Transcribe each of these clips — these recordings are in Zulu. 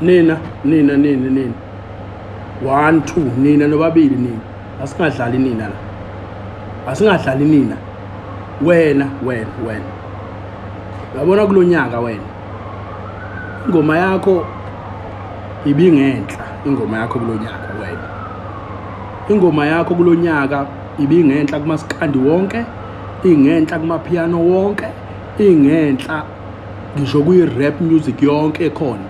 nina 1 2 nina nobabili nina asingadlali nina la asingadlali nina wena yabona kulonyaka wena ingoma yakho ibingenhla ingoma yakho kulonyaka wena ingoma yakho kulonyaka ibingenhla kumaskandi wonke ingenhla kumapiano wonke ingenhla ngisho kuyi rap music yonke ekhona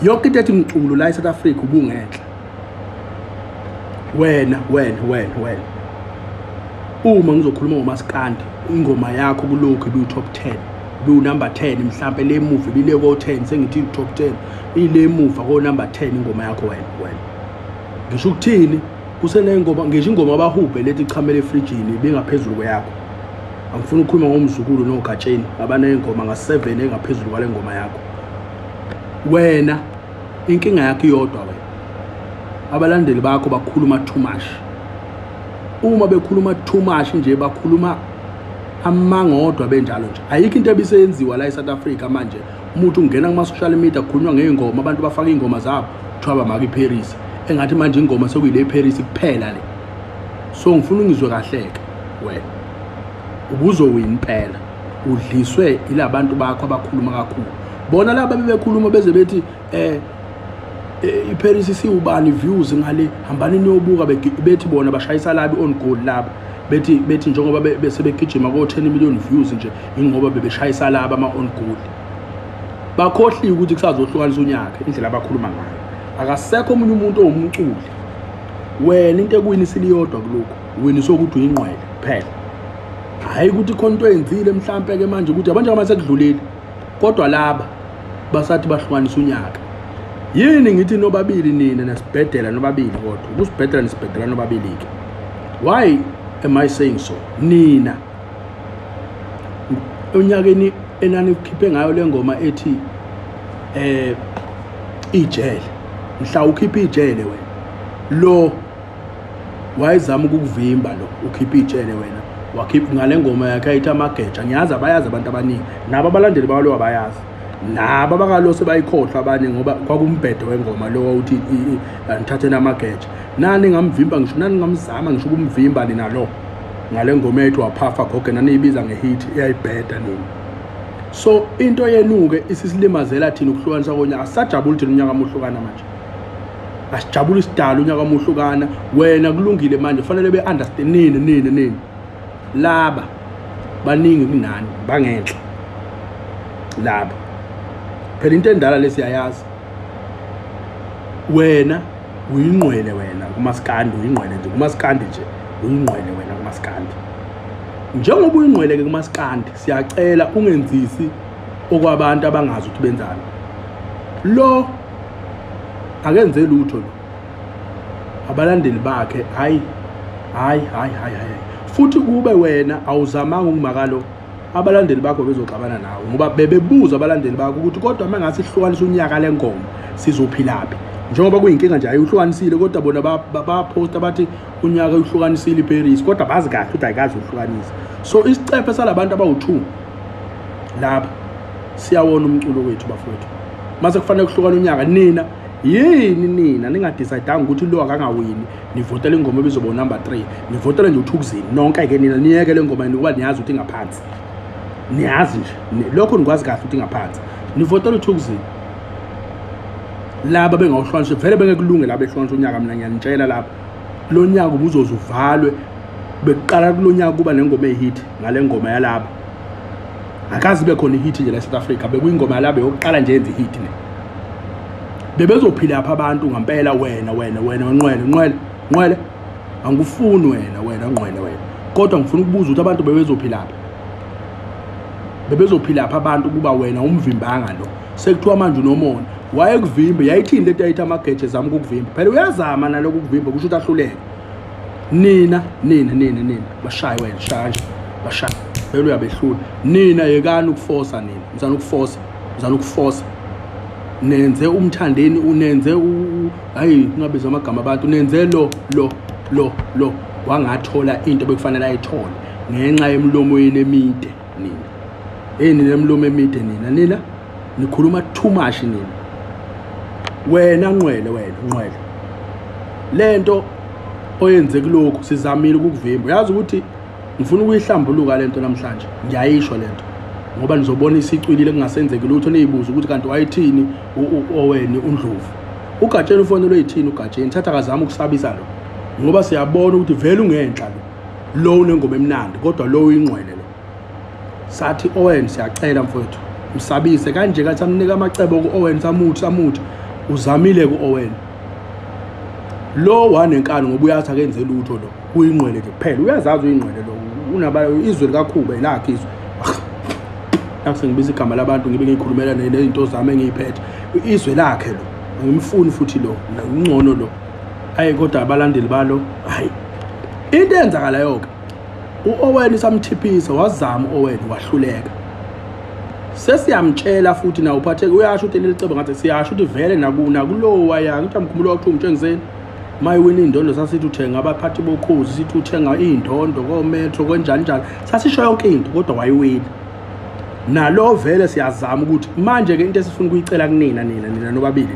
yonke into ethi mculo la eSouth Africa ubungenhla wena uma ngizokhuluma ngomaskandi ingoma yakho kulokho ibi top 10 ibi number 10 mhlambe le movie ibile ko 10 sengithi top 10 ile movie ko number 10 ingoma yakho wena ngisho ukuthini kusene ingoma ngisho ingoma abahubhe lethi ichamele efrijini ibingaphezulu kweyakho angifuni ukukhuluma ngomzukulu nogatsheni abane ingoma nga7 engaphezulu kwale ngoma yakho wena inkinga yakho iyodwa wena abalandeli bakho bakhuluma too much uma bekhuluma too much nje bakhuluma amangodwa benjalo nje ayikho into ebisenziwa la eSouth Africa manje umuntu ungena kuma social media kukhulunywa ngeingoma abantu bafaka ingoma zabo kuthiwa bamaki Paris engathi manje ingoma sekuyile Paris kuphela le so ngifuna ungizwe kahleke wena ubuzowina impela udliswe ilabantu bakho abakhuluma kakhulu bona laba bebekhuluma beze bethi iParis siubani views ngale hambani niyobuka bethi bona bashayisa labi on goal laba bethi njengoba besebegijima ko 10 million views nje ingoba bebeshayisa laba ama on goal bakhohliwe ukuthi kusazohlukanisa unyaka indlela abakhuluma ngayo akasekho omunye umuntu owumculi wena into ekuyini siliyodwa kuloko wena sokuthi uyinqwele phela hayi ukuthi khona into enzile mhlambe ke manje ukuthi abantu abase kudlulile kodwa laba basathi bahlukanisa unyaka yini ngithi nobabili nina nesibhedlela nobabili kodwa ukusibhedlela nesibhedlela nobabili ke why am I saying so nina unyakeni enani ukhiphe ngayo le ngoma ethi ijele mhla ukhipha ijele wena lo wayezama ukukuvimba lo ukhipha ijele wena wakhipha ngale ngoma yakhe ayithi amageja ngiyazi abayazi abantu abaningi nabo abalandeli balo abayazi nabo abakalo sebayikhohlwa abanye ngoba kwakumbhedo wengoma lo uthi ngithathe namageja nani ngamvimba ngisho nani ngamzama ngisho ukumvimba nina lo ngale ngoma ethu waphafa goge nani ibiza ngehit eyayibheda nini so into yenuke isisilimazela thina ukuhlukanisa konyaka asajabula thina unyaka amuhlukana manje asijabula isidala unyaka amuhlukana wena kulungile manje fanele beunderstand nini laba baningi kunani bangenhla laba phela into endala lesiyayazi wena uyinqwele wena kumaskandi uyinqwele nje kumaskandi nje uyinqwele wena kumaskandi njengoba uyinqwele ke kumaskandi siyacela ungenzisi okwabantu abangazi ukuthi benzani lo akenze lutho lo abalandeli bakhe hayi futhi kube wena awuzamanga ukumakalo abalandeli bakho bezoxabana nawe ngoba bebebuza abalandeli bakho ukuthi kodwa mangase ihlukanisa unyaka lengoma sizophilaphi njengoba kuyinkinga nje ayihlukanisile kodwa bona baposta bathi unyaka uhlukanisile iParis kodwa bazi kahle ukuthi ayikazi uhlukanisa so isicephe salabantu abawu2 lapha siyawona umculo wethu bafowethu mase kufanele kuhlukana unyaka nina nina ningadecide ukuthi lo akangawini nivotela ingoma ebizoba number 3 nivotela nje uKhuzani nonke ke nina niyeke le ngoma ngoba niyazi ukuthi ingaphansi niyazi nje lokho nikwazi kahle ukuthi ingaphansi nivotela uKhuzani laba bengawuhlukanisa vele bengekulunge laba ehlukanisa unyaka mina ngiyanitshela lapha lo nyaka ubuzoze uvalwe beqala kulonyaka kuba nengoma ehit ngale ngoma yalaba akazi bekhona ihit nje la eSouth Africa bekuyingoma yalaba yokuqala nje yenza ihit ne bebezophila apha abantu ngempela wena nqwele angufuni wena nqwele kodwa ngifuna ukubuza ukuthi abantu bebezophila apha abantu kuba wena umvimbanga lo sekuthiwa manje unomona wayekuvimba yayithini lento yayithi amageje zami ukuvimba phela uyazama naloko ukuvimba kusho ukuthi ahluleke nina bashaye wena shaya bashaye phela uyabehlula nina yekani ukuforsa nina mzana ukuforsa nenze umthandeni unenze hayi ngabizwa amagama abantu nenze lo wangathola into bekufanele ayithole ngenxa yemlomweni emide nina nemlomo emide nina nikhuluma too much nina wena Nqwele lento oyenze kulokhu sizamile ukuvimba. Uyazi ukuthi ngifuna ukuyihlambuluka lento namhlanje, ngiyayisho lento ngoba nizobona isicwilile kungasenzeki lutho niyibuza ukuthi kanti wayithini Owen uNdlovu. uGatsheni ufonelo yithini uGatsheni, thatha akazama ukusabisa lo ngoba siyabona ukuthi vele ungenhla lo unengoma emnandi kodwa lo uyingqwele lo. Sathi Owen siyacela mfowethu msabise kanje kathi amnika amacebo ku-Owen samuthi uzamile ku-Owen lo wanenkani ngoba uyathi akenze lutho lo uyingqwele ke kuphela. Uyazazi uyingqwele lo unaba izwe likaKhuba elakhe izwe. Akusengibiza igama labantu ngibe ngikhulumela nezinto zami engiyiphethe. Izwe lakhe lo ngimfuni futhi lo ungcono lo. Hayi kodwa abalandeli balo hayi into enzakala yonke u-Owen samthiphisa wazama u-Owen wahluleka. Sesiyamtshela futhi na uphatheke uyasho ukuthi lelicebo ngathi siyasho ukuthi vele nakulo waya ngithi amkhumulo wakho umtshengizeni mayiwina indondo sasithi uthenga abaphathi bokhozi sithi uthenga indondo kometro kanjani sasisho yonke into kodwa wayiwina. Nalo vele siyazama ukuthi manje ke into esifuna ukuyicela kunina nobabili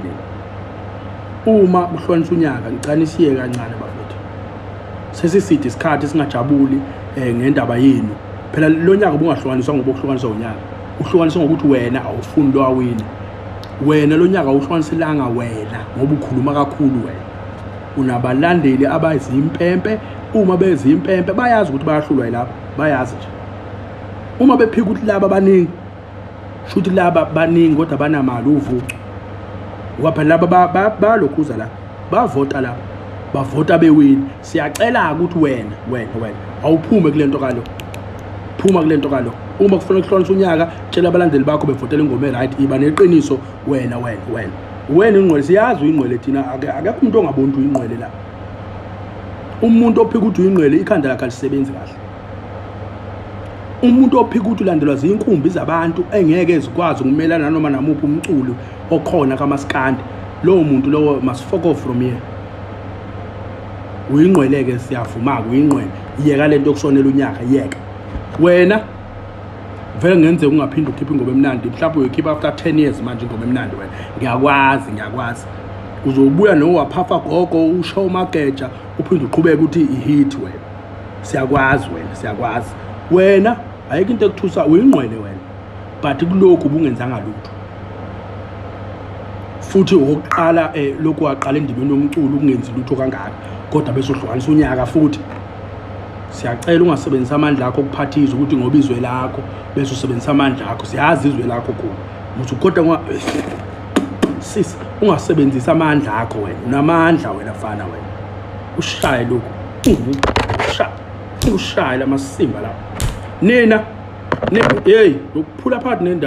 uma kuhlonishwa unyaka ngicanisie kancane bafethu sesisithi isikhathi singajabuli ngendaba yenu. Phela lo nyaka ubungahlukaniswa ngoba ukuhlukaniswa unyaka uhlukaniswa ngokuthi wena awufuni lo awina. Wena lo nyaka awuhlukaniselanga wena ngoba ukhuluma kakhulu wena. Unabalandeli abazimpempe, uma bezimpempe bayazi ukuthi bayahlulwa yilapha, bayazi nje. Uma bephika ukuthi laba baningi shuthi laba baningi kodwa banamali uvucu. Ngoba laba balokhuza la bavota la bavota bewini. Siyacela ukuthi wena awuphume kulento kalo. Phuma kulento kalo. Uma kufuna ukuhlonishwa unyaka tshela abalandeli bakho bevotela ingoma eright iba neqiniso wena ingqwele siyazi uyingqwele thina akekho umuntu ongaboni ukuthi uyingqwele la. Umuntu ophika ukuthi uyingqwele ikhanda lakhe alisebenzi kahle. Umuntu ophika ukuthi ulandelwa zinkumbi zabantu engeke ezikwazi ukumelana noma namuphi umculo okhona kaMaskandi, lowo muntu lowo must fuck off from here. Uyingqweleke siyavuma uyingqwele yeka lento kusonela unyaka yeka. Wena vele ngenze ungaphinda ukhipha ingoma emnandi mhlawumbe uyikhipha after 10 years manje ingoma emnandi wena. Ngiyakwazi uzobuya nowaphafa gogo ushow mageja uphinde uqhubeke ukuthi ihit wena. Siyakwazi wena ayikho into ekuthusa uyingqwele wena but kulokhu ubungenzanga lutho. Futhi oqala lokhu waqala endibeni yomculo ukungenzi lutho kangaka kodwa bese uhlukanisa unyaka futhi. Siyacela ungasebenzisa amandla akho ukuphathiza ukuthi ngoba izwe lakho bese usebenzisa amandla akho. Siyazi izwe lakho khona muthi kodwa sis ungasebenzisa amandla akho wena. Unamandla wena fana wena. Ushaye lokhu ushaye lamasimba lapha nina hey ukuphula phakathi nendawo.